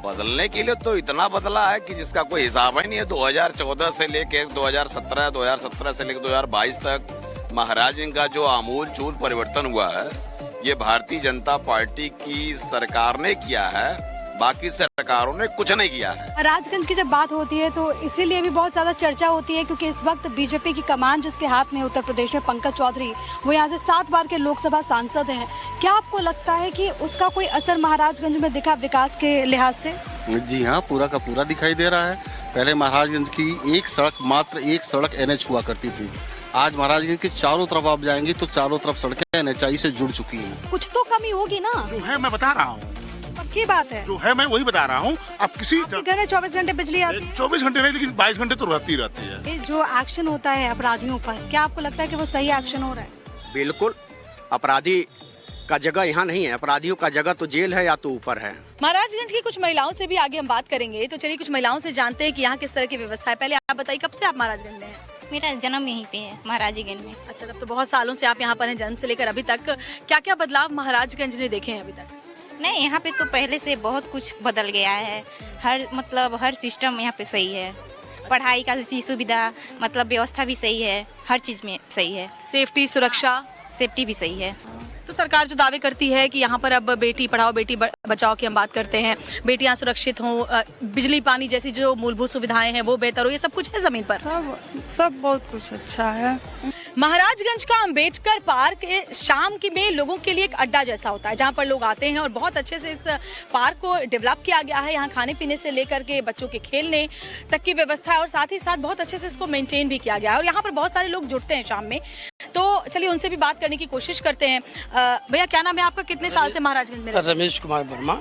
बदलने के लिए तो इतना बदला है कि जिसका कोई हिसाब ही नहीं है। 2014 से लेकर 2017, 2017 से लेकर 2022 तक महाराजगंज का जो आमूल चूल परिवर्तन हुआ है, ये भारतीय जनता पार्टी की सरकार ने किया है, बाकी सरकारों ने कुछ नहीं किया है। महाराजगंज की जब बात होती है तो इसीलिए भी बहुत ज्यादा चर्चा होती है क्योंकि इस वक्त बीजेपी की कमान जिसके हाथ में उत्तर प्रदेश में, पंकज चौधरी, वो यहाँ से 7 बार के लोकसभा सांसद हैं। क्या आपको लगता है कि उसका कोई असर महाराजगंज में दिखा विकास के लिहाज से? जी हाँ, पूरा का पूरा दिखाई दे रहा है। पहले महाराजगंज की मात्र एक सड़क NH हुआ करती थी। आज महाराजगंज के चारों तरफ आप जाएंगे तो चारों तरफ सड़कें NHI से जुड़ चुकी हैं। कुछ तो कमी होगी ना? जो है मैं बता रहा हूँ, की बात है जो है मैं वही बता रहा हूँ। अब किसी घर में 24 घंटे बिजली आती है? 24 घंटे नहीं, लेकिन 22 घंटे तो रहती है। ये जो एक्शन होता है अपराधियों पर, क्या आपको लगता है कि वो सही एक्शन हो रहा है? बिल्कुल, अपराधी का जगह यहाँ नहीं है, अपराधियों का जगह तो जेल है या तो ऊपर है। महाराजगंज की कुछ महिलाओं से भी आगे हम बात करेंगे, तो चलिए कुछ महिलाओं से जानते हैं कि यहाँ किस तरह की व्यवस्था है। पहले आप बताइए, कब से आप महाराजगंज में हैं? मेरा जन्म यहीं पे है, महाराजगंज में। अच्छा, तब तो बहुत सालों से आप यहाँ पर हैं, जन्म से लेकर अभी तक। क्या क्या बदलाव महाराजगंज ने देखे हैं अभी तक? नहीं, यहाँ पे तो पहले से बहुत कुछ बदल गया है। हर सिस्टम यहाँ पे सही है। पढ़ाई का भी सुविधा, मतलब व्यवस्था भी सही है, हर चीज में सही है। सेफ्टी भी सही है। तो सरकार जो दावे करती है कि यहाँ पर अब बेटी पढ़ाओ बेटी बचाओ की हम बात करते हैं, बेटियां सुरक्षित हों, बिजली पानी जैसी जो मूलभूत सुविधाएं हैं वो बेहतर हो, ये सब कुछ है जमीन पर? सब बहुत कुछ अच्छा है। महाराजगंज का अंबेडकर पार्क शाम के में लोगों के लिए एक अड्डा जैसा होता है, जहाँ पर लोग आते हैं और बहुत अच्छे से इस पार्क को डेवलप किया गया है। यहाँ खाने पीने से लेकर के बच्चों के खेलने तक की व्यवस्था है और साथ ही साथ बहुत अच्छे से इसको मेंटेन भी किया गया है और यहाँ पर बहुत सारे लोग जुड़ते हैं शाम में। तो चलिए उनसे भी बात करने की कोशिश करते हैं। भैया, क्या नाम है आपका? कितने साल से महाराजगंज में? रमेश कुमार वर्मा।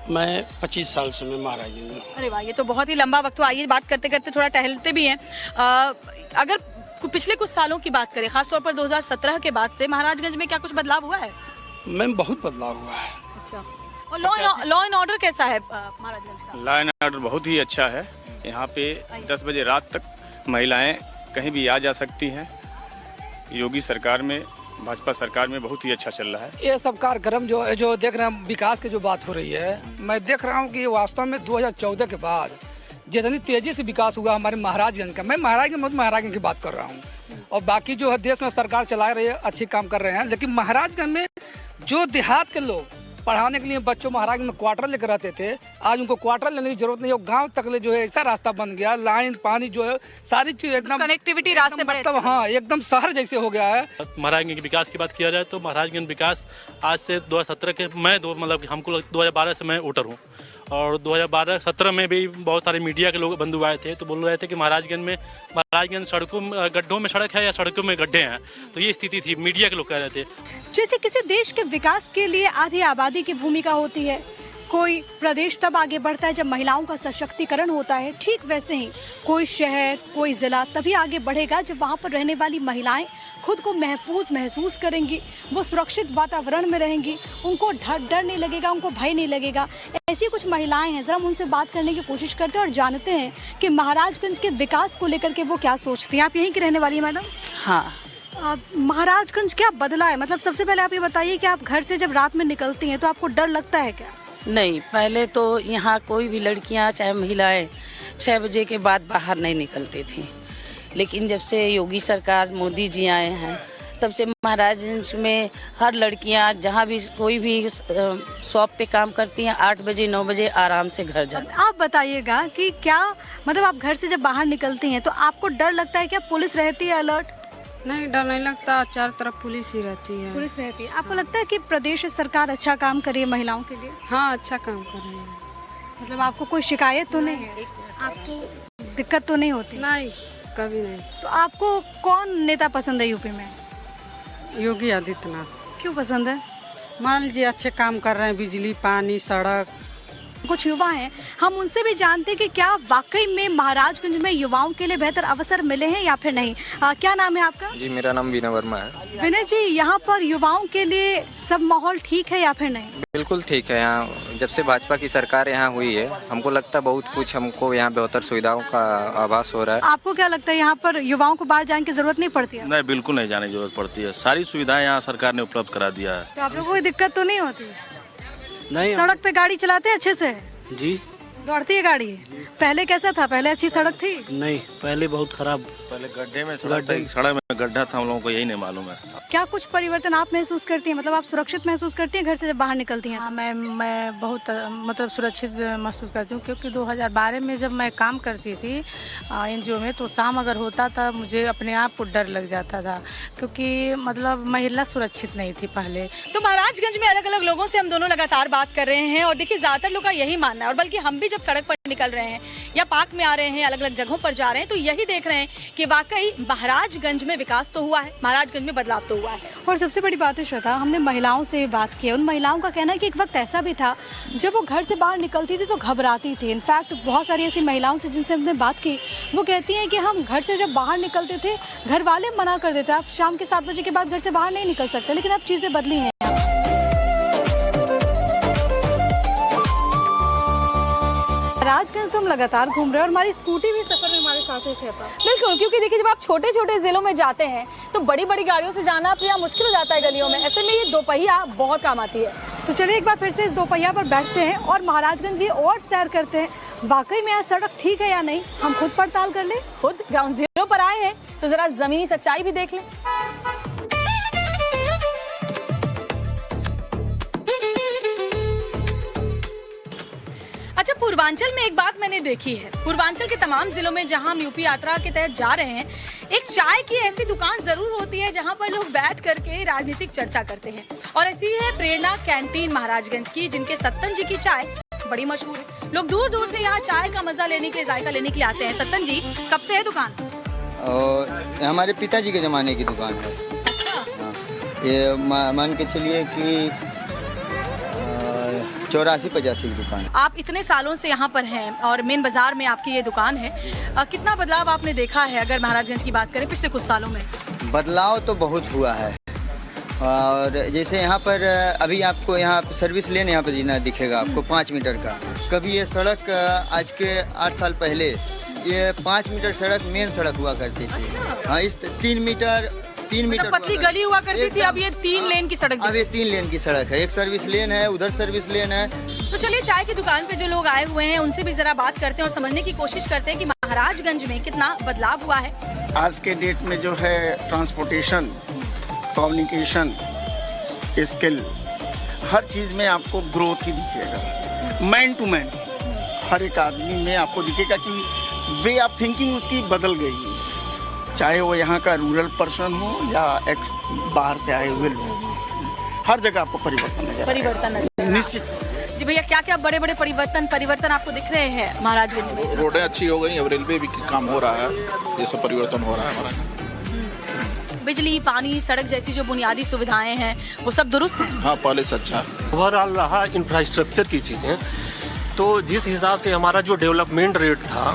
मैं 25 साल से मैं महाराजगंज में। अरे वाह, ये तो बहुत ही लंबा वक्त। तो आइए बात करते करते थोड़ा टहलते भी हैं। अगर पिछले कुछ सालों की बात करें, खासतौर पर 2017 के बाद से महाराजगंज में क्या कुछ बदलाव हुआ है? मैम, बहुत बदलाव हुआ है। अच्छा, और लॉ एंड ऑर्डर कैसा है महाराजगंज का? लॉ एंड ऑर्डर बहुत ही अच्छा है। यहाँ पे 10 बजे रात तक महिलाएं कहीं भी आ जा सकती हैं। योगी सरकार में, भाजपा सरकार में बहुत ही अच्छा चल रहा है। ये सब कार्यक्रम जो देख रहे हैं, विकास की जो बात हो रही है, मैं देख रहा हूँ कि वास्तव में 2014 के बाद जितनी तेजी से विकास हुआ हमारे महाराजगंज का, मैं महाराजगंज की बात कर रहा हूँ, और बाकी जो है देश में सरकार चला रही है, अच्छे काम कर रहे हैं, लेकिन महाराजगंज में जो देहात के लोग पढ़ाने के लिए बच्चों महाराज में क्वार्टर लेकर रहते थे, आज उनको क्वार्टर लेने की जरूरत नहीं है। गांव तक ले जो है ऐसा रास्ता बन गया, लाइन पानी जो है सारी चीज एकदम कनेक्टिविटी रास्ते मतलब हाँ एकदम शहर जैसे हो गया है। महाराजगंज के विकास की बात किया जाए तो महाराजगंज विकास आज से 2017 के मतलब हमको 2012 से मैं वोटर हूँ और 2012-17 में भी बहुत सारे मीडिया के लोग बंधु आए थे तो बोल रहे थे कि महाराजगंज सड़कों गड्ढों में सड़क है या सड़कों में गड्ढे हैं। तो ये स्थिति थी, मीडिया के लोग कह रहे थे। जैसे किसी देश के विकास के लिए आधी आबादी की भूमिका होती है, कोई प्रदेश तब आगे बढ़ता है जब महिलाओं का सशक्तिकरण होता है, ठीक वैसे ही कोई शहर, कोई जिला तभी आगे बढ़ेगा जब वहाँ पर रहने वाली महिलाएं खुद को महसूस करेंगी, वो सुरक्षित वातावरण में रहेंगी, उनको डर नहीं लगेगा, उनको भय नहीं लगेगा। ऐसी कुछ महिलाएं हैं, जरा हम उनसे बात करने की कोशिश करते हैं और जानते हैं कि महाराजगंज के विकास को लेकर के वो क्या सोचती हैं। आप यहीं की रहने वाली हैं मैडम? हाँ। महाराजगंज क्या बदला है? मतलब सबसे पहले आप ये बताइए कि आप घर से जब रात में निकलती हैं तो आपको डर लगता है क्या? नहीं, पहले तो यहाँ कोई भी लड़कियाँ चाहे महिलाएं 6 बजे के बाद बाहर नहीं निकलती थी, लेकिन जब से योगी सरकार मोदी जी आए हैं तब से महाराजगंज में हर लड़कियां जहां भी कोई भी शॉप पे काम करती हैं 8 बजे 9 बजे आराम से घर जाती हैं। आप बताइएगा कि क्या मतलब आप घर से जब बाहर निकलती हैं तो आपको डर लगता है क्या? पुलिस रहती है अलर्ट? नहीं, डर नहीं लगता, चारों तरफ पुलिस ही रहती है। पुलिस रहती है। आपको लगता है कि प्रदेश सरकार अच्छा काम कर रही है महिलाओं के लिए? हाँ, अच्छा काम कर रही है। मतलब आपको कोई शिकायत तो नहीं है? आपको दिक्कत तो नहीं होती? नहीं, कभी नहीं। तो आपको कौन नेता पसंद है यूपी में? योगी आदित्यनाथ। क्यों पसंद है? मान लीजिए अच्छे काम कर रहे हैं, बिजली पानी सड़क। कुछ युवा हैं, हम उनसे भी जानते हैं कि क्या वाकई में महाराजगंज में युवाओं के लिए बेहतर अवसर मिले हैं या फिर नहीं। क्या नाम है आपका? जी, मेरा नाम विनय वर्मा है। विनय जी, यहाँ पर युवाओं के लिए सब माहौल ठीक है या फिर नहीं? बिल्कुल ठीक है। यहाँ जब से भाजपा की सरकार यहाँ हुई है हमको लगता है बहुत कुछ हमको यहाँ बेहतर सुविधाओं का आभास हो रहा है। आपको क्या लगता है यहाँ पर युवाओं को बाहर जाने की जरूरत नहीं पड़ती है? नहीं, बिल्कुल नहीं जाने की जरूरत पड़ती है। सारी सुविधाएं यहाँ सरकार ने उपलब्ध करा दिया है। तो आप लोगों को कोई दिक्कत तो नहीं होती? नहीं। सड़क पे गाड़ी चलाते हैं अच्छे से? जी। दौड़ती है गाड़ी? पहले कैसा था? पहले अच्छी सड़क थी? नहीं, पहले बहुत खराब। पहले गड्ढे में सड़क में गड्ढा था, हम लोगों को यही नहीं मालूम है। क्या कुछ परिवर्तन आप महसूस करती हैं? मतलब आप सुरक्षित महसूस करती हैं घर से जब बाहर निकलती हैं? हाँ, मैं बहुत मतलब सुरक्षित महसूस करती हूँ, क्योंकि 2012 में जब मैं काम करती थी एनजीओ में, तो शाम अगर होता था मुझे अपने आप को डर लग जाता था, क्योंकि मतलब महिला सुरक्षित नहीं थी पहले। तो महाराजगंज में अलग अलग लोगों से हम दोनों लगातार बात कर रहे हैं और देखिए ज्यादातर लोग का यही मानना है, और बल्कि हम भी जब सड़क पर निकल रहे हैं या पार्क में आ रहे हैं, अलग अलग जगहों पर जा रहे हैं, तो यही देख रहे हैं कि वाकई महाराजगंज में विकास तो हुआ है, महाराजगंज में बदलाव तो हुआ है। और सबसे बड़ी बात है श्वेता, हमने महिलाओं से बात की, उन महिलाओं का कहना है कि एक वक्त ऐसा भी था जब वो घर से बाहर निकलती थी तो घबराती थी। इनफैक्ट बहुत सारी ऐसी महिलाओं से जिनसे हमने बात की, वो कहती हैं कि हम घर से जब बाहर निकलते थे घर वाले मना कर देते, आप शाम के 7 बजे के बाद घर से बाहर नहीं निकल सकते, लेकिन अब चीजें बदली हैं। महाराजगंज तुम लगातार घूम रहे हो और हमारी स्कूटी भी सफर में हमारे साथ है श्वेता। बिल्कुल, क्योंकि देखिए जब आप छोटे छोटे जिलों में जाते हैं तो बड़ी बड़ी गाड़ियों से जाना अब यहाँ मुश्किल हो जाता है गलियों में, ऐसे में ये दोपहिया बहुत काम आती है। तो चलिए एक बार फिर से इस दोपहिया पर बैठते हैं और महाराजगंज भी और सैर करते हैं। वाकई में यहाँ सड़क ठीक है या नहीं, हम खुद पड़ताल कर ले। खुद ग्राउंड जीरो पर आए हैं तो जरा जमीनी सच्चाई भी देख लें। अच्छा, पूर्वांचल में एक बात मैंने देखी है, पूर्वांचल के तमाम जिलों में जहां हम यूपी यात्रा के तहत जा रहे हैं, एक चाय की ऐसी दुकान जरूर होती है जहां पर लोग बैठ करके राजनीतिक चर्चा करते हैं, और ऐसी है प्रेरणा कैंटीन महाराजगंज की, जिनके सत्तन जी की चाय बड़ी मशहूर है। लोग दूर दूर से यहाँ चाय का मजा लेने के, जायका लेने के लिए आते हैं। सत्तन जी, कब से है दुकान? और हमारे पिताजी के जमाने की दुकान है। ये मान के चलिए कि 84-85 की दुकान। आप इतने सालों से यहाँ पर हैं और मेन बाजार में आपकी ये दुकान है, कितना बदलाव आपने देखा है अगर महाराजगंज की बात करें पिछले कुछ सालों में? बदलाव तो बहुत हुआ है, और जैसे यहाँ पर अभी आपको यहाँ सर्विस लेन यहाँ पर जीना दिखेगा आपको 5 मीटर का। कभी ये सड़क आज के 8 साल पहले ये 5 मीटर सड़क मेन सड़क हुआ करती थी। हाँ, इस 3 मीटर पतली गली हुआ करती थी, अब ये 3 लेन की सड़क। अब ये 3 लेन की सड़क है, एक सर्विस लेन है, उधर सर्विस लेन है। तो चलिए चाय की दुकान पे जो लोग आए हुए हैं उनसे भी जरा बात करते हैं और समझने की कोशिश करते हैं कि महाराजगंज में कितना बदलाव हुआ है। आज के डेट में जो है ट्रांसपोर्टेशन, कम्युनिकेशन, स्किल, हर चीज में आपको ग्रोथ ही दिखेगा। मैन टू मैन हर एक आदमी में आपको दिखेगा कि वे ऑफ थिंकिंग उसकी बदल गई है, चाहे वो यहाँ का रूरल पर्सन हो या एक बाहर से आए हुए लोग, हर जगह आपको परिवर्तन निश्चित। जी भैया, क्या क्या बड़े बड़े परिवर्तन आपको दिख रहे हैं महाराजगंज में? रोडें अच्छी हो गई, अब रेलवे भी काम हो रहा है, ये सब परिवर्तन हो रहा है हमारा। बिजली, पानी, सड़क जैसी जो बुनियादी सुविधाएं हैं वो सब दुरुस्त हैं? हाँ, पहले से अच्छा है। ओवरऑल रहा इंफ्रास्ट्रक्चर की चीज़ें, तो जिस हिसाब से हमारा जो डेवलपमेंट रेट था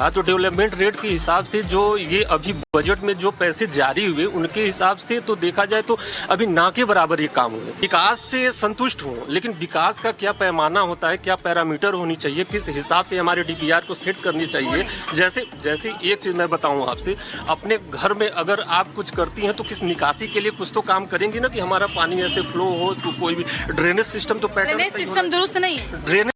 तो डेवलपमेंट रेट के हिसाब से जो ये अभी बजट में जो पैसे जारी हुए उनके हिसाब से तो देखा जाए तो अभी ना के बराबर ये काम हुए। विकास से संतुष्ट हूँ, लेकिन विकास का क्या पैमाना होता है, क्या पैरामीटर होनी चाहिए, किस हिसाब से हमारे डीपीआर को सेट करनी चाहिए। जैसे एक चीज़ मैं बताऊँ आपसे, अपने घर में अगर आप कुछ करती हैं तो किस निकासी के लिए कुछ तो काम करेंगे ना, कि हमारा पानी ऐसे फ्लो हो, तो कोई भी ड्रेनेज सिस्टम तो ड्रेनेज सिस्टम दुरुस्त नहीं है। ड्रेनेज